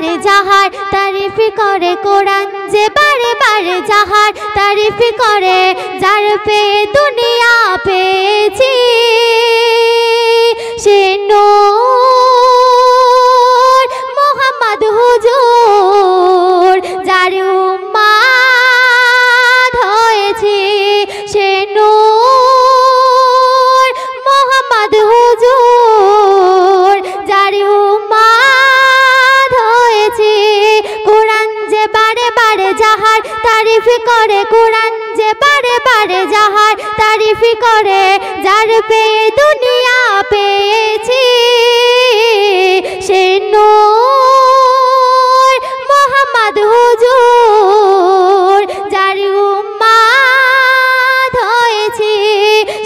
বারে যাহার তারিফ করে কোরআন যে বারে বারে যাহার তারিফ করে যার পেয়ে দুনিয়া পেয়েছি সে নূর মোহাম্মদ হুজুর যার উম্মত হয়েছি সে নূর মোহাম্মদ হুজুর যার উম্মত হয়েছি কোরআন যে বারে বারে যাহার তারিফ করে কোরআন যে বারে বারে যাহার তারিফ করে যার পেয়ে দুনিয়া পেয়েছি সে নূর মোহাম্মদ হুজুর যার উম্মত হয়েছি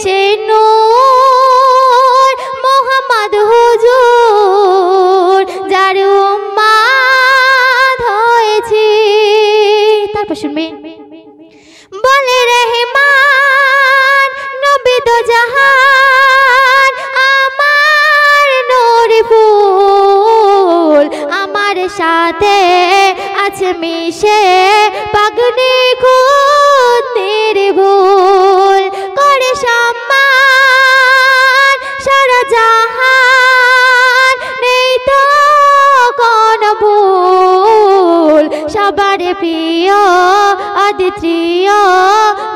সে নূর মোহাম্মদ হুজুর যার উম্মত হয়েছি। তারপর শুনবেন বলে রহমান নবী দো জাহান আমার নূর ফুল আমার সাথে আছে মিশে পাগনি খুদ নির্ভুল করে সম্মান সারা জাহান নেই তো কোন ভুল সবার প্রিয় অদ্বিতীয়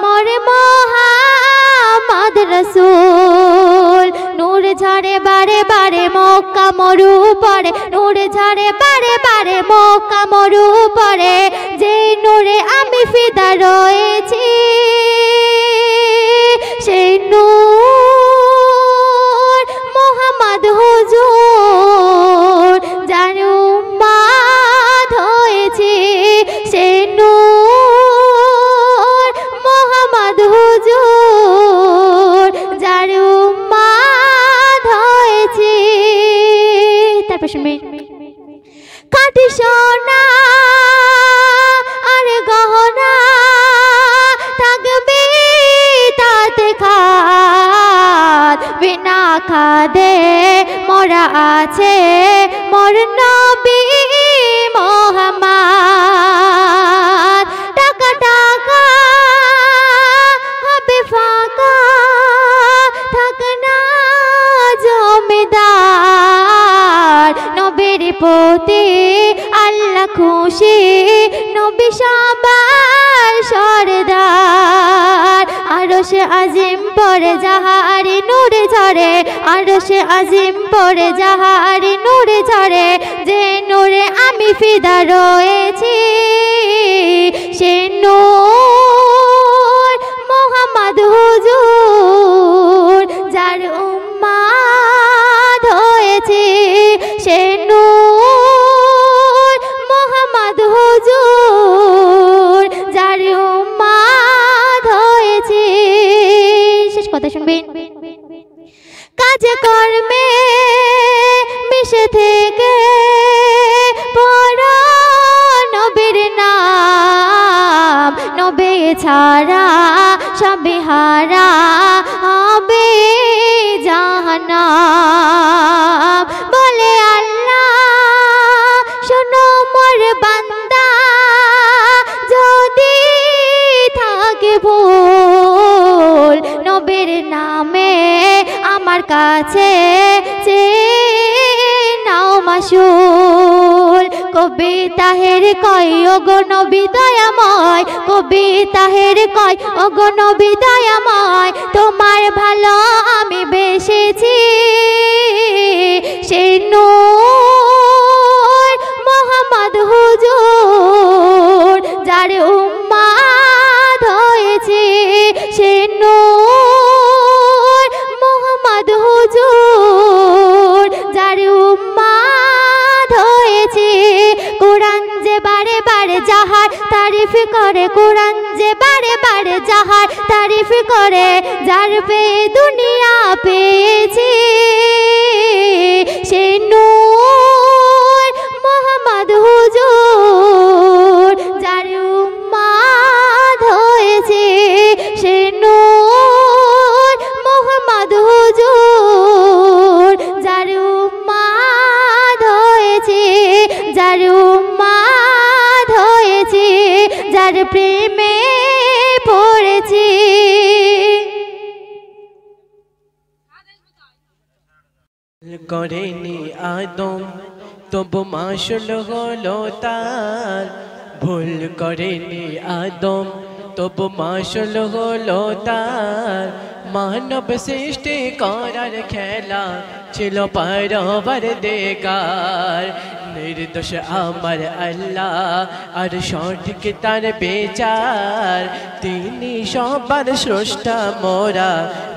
মোর মুহাম্মদ রাসূল নূর ঝরে বারে বারে মক্কা মরু পড়ে নূর ঝরে বারে বারে মক্কা মরু পড়ে যে নূরে আমি ফিদা রয়েছি সেই নূর মোহাম্মদ হুজুর যার উম্মত হয়েছি সেই নূর মোহাম্মদ হুজুর যার উম্মত হয়েছি। তারপর শুনবেন কাটি সোনা আর গহনা থাকবে তাতে খাদ বিনা খাদে মোরা আছে মোর নবী মোহাম্মদ টাকা টাকা হবে ফাঁকা থাক না জমিদার নবীর প্রতি আল্লাহ খুশি নবী সবার সরদার আরশে আজিম পড়ে যাহারি নূর ঝরে আরশে আজিম পড়ে যাহারি নূর ঝরে যে নূরে আমি ফিদা রয়েছি সে নূর মোহাম্মদ হুজুর যার উম্মত হয়েছি সে নূর মোহাম্মদ হুজুর যার উম্মত হয়েছি। শেষ কথা শুনবেন কাজে কর্মে মিশে থেকে পড়ো নবীর নাম নবী ছাড়া সবে হারা হবে জাহান্নাম বলে আল্লাহ শোনো মোর বান্দা যদি থাকে ভুল নবীর নামে আমার কাছে নাও মাসুল কবি তাহের কয় ওগো নবী দয়াময় কবি তাহের কয় ওগো নবী দয়াময় তোমার ভালো আমি বেসেছি সেই নূর মোহাম্মদ হুজুর যার উম্মত হয়েছি সেই নূর মোহাম্মদ হুজুর যার উম্মত হয়েছি কোরআন যে বারে বারে যাহার তারিফ করে কোরআন যে বারে বারে যাহার তারিফ করে যার পেয়ে দুনিয়া পেয়েছি সেই নূর মোহাম্মদ হুজুর যার উম্মত হয়েছি সেই নূর মোহাম্মদ হুজুর যার উম্মত হয়েছি যার তার প্রেমে পড়েছি। করেনি আদম তবু মাসুল হলো তার, ভুল করেনি আদম তবু মাসুল হলো তার। মানব সৃষ্টি করার খেলা ছিল পরওয়ারদিগার, নির্দোষ আমার আল্লাহ আর সঠিক তার বিচার। তিনি সবার স্রষ্টা মোরা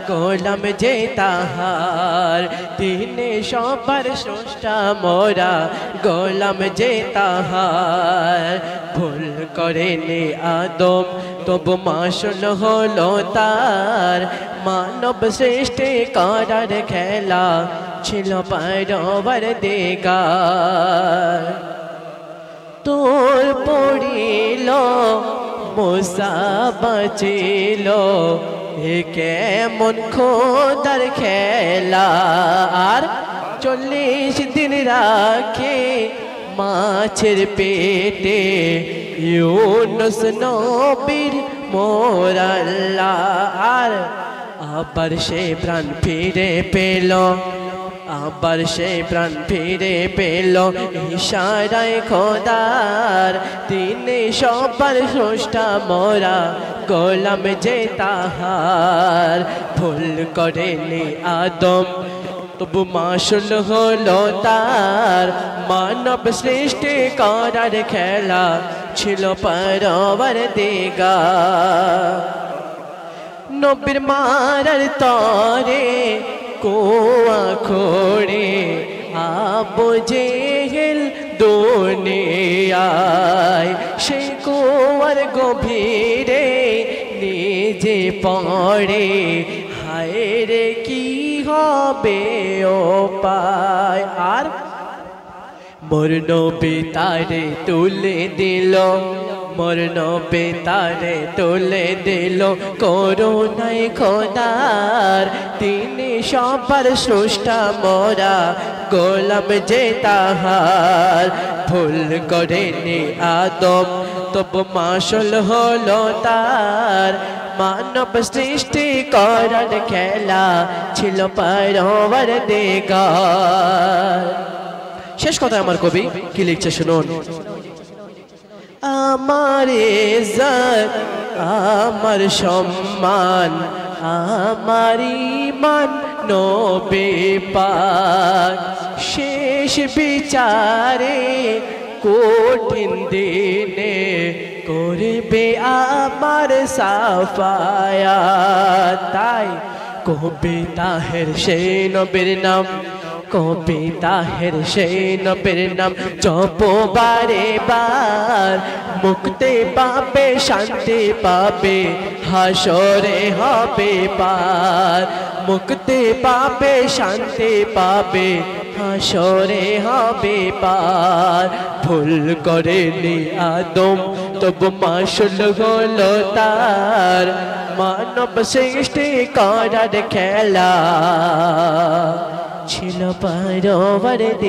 গোলাম যে তাহার, তিনি সবার স্রষ্টা মোরা গোলাম যে তাহার। ভুল করেনি আদম তবু মাসুল হলো তার, মানব সৃষ্টি করার খেলা ছিল পরওয়ারদিগার। তোর পড়িল মুসা বাঁচিল, এ কেমন খোদার খেলা। আর 40 দিন রাখে মাছের পেটে ইউনুস নবীর মোর আল্লাহ। আর আবার সে প্রাণ ফিরে পেল, আবার সে প্রাণ ফিরে পেল ইশারায় খোদার। তিনি সবার স্রষ্টা মোরা গোলাম যে তাহার। ভুল করেনি আদম তবু মাসুল হলো তার, মানব সৃষ্টি করার খেলা ছিল পরওয়ারদিগার। নবীর মারার তরে কুয়া খোড়ে আবু জেহেল দুনিয়ায়, সেই কুয়ার গভীরে নিজে পড়ে হায় রে কি হবে ও পায়। আর মোর নবী তারে তুলে দিল, মোর নবী তারে তুলে দিল করুণায় খোদার। তিনি সবার স্রষ্টা মোরা গোলাম যে তাহার। ভুল করেনি আদম তবু মাসুল হলো তার, মানব সৃষ্টি করার খেলা ছিল পরওয়ারদিগার। শেষ কথা আমার কবি কি লিখছে শুনুন। আমার ইজ্জত আমার সম্মান আমার ঈমান নবী পাক, শেষ বিচারে কঠিন দিনে করবে আমার সাফায়াত। তাই কবি তাহের সেই নবীর নাম, কবি তাহের সেই নবীর নাম জপ বারে বার, মুক্তি পাবে শান্তি পাবে হাসরে হবে পার। মুক্তি পাবে শান্তি পাবে হাসরে হবে পার। ভুল করেনি আদম তবু মাসুল হলো তার, মানব সৃষ্টি করার খেলা ছিল পরওয়ারদিগার।